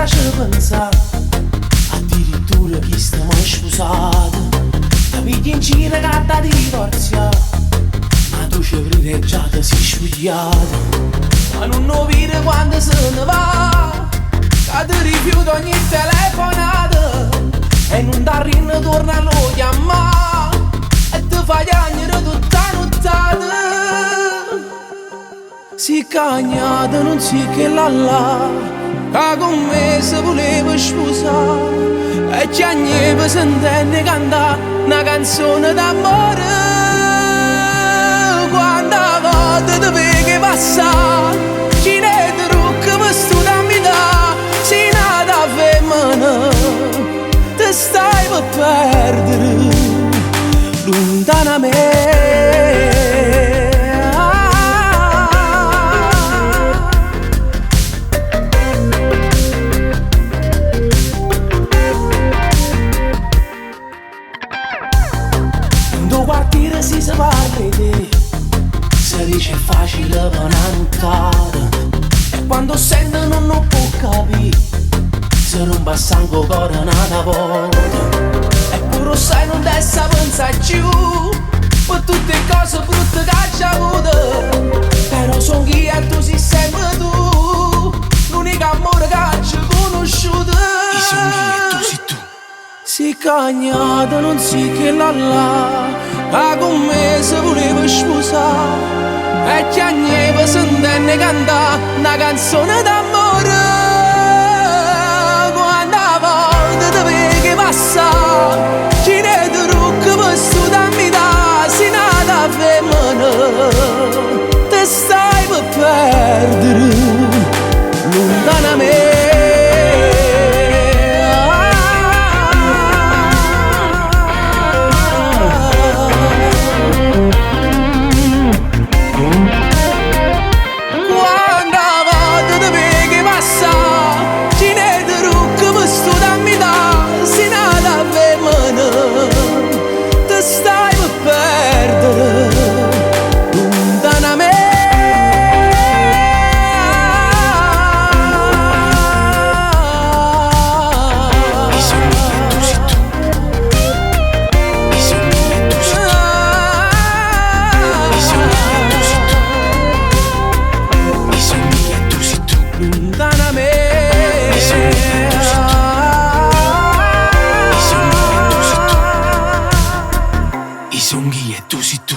piace pensare, addirittura chi stiamo sposati. Ti pigli in giro che da divorziare, ma tu ci privilegiata sei spogliata. Ma non lo vedi quando se ne va, che ti rifiuta ogni telefonata, e non t'arriva torna a lo chiamare, e ti fai piangere tutta nottata. Si cagnata non si che là, che con me se voleva sposare, e ci agneva sentendo cantare una canzone d'amore. Quando a volte ti vedi passare, ci ne ti rucca per sto da metà, si nata femmina, ti stai per perdere lontana me. Quartiere si parla di te, si dice facile per una nottata, e quando sente non può capire, se rompe a sangue cuore una volta. Eppure sai non te sa pensa più, per tutte le cose brutte che ci ha avuto, però son chi e tu sei sempre tu, l'unico amore che ci ho conosciuto. I sogni e tu sei tu. Si cagnata non si che là, che con me se voleva sposare, e chiagneva sentendo cantare una canzone d'amore. Quando a volte ti vedi passare, ci ne ti rucca per sto da metà, si nata femmina, te stai per perdere lontana me. I sogni e tu sei tu.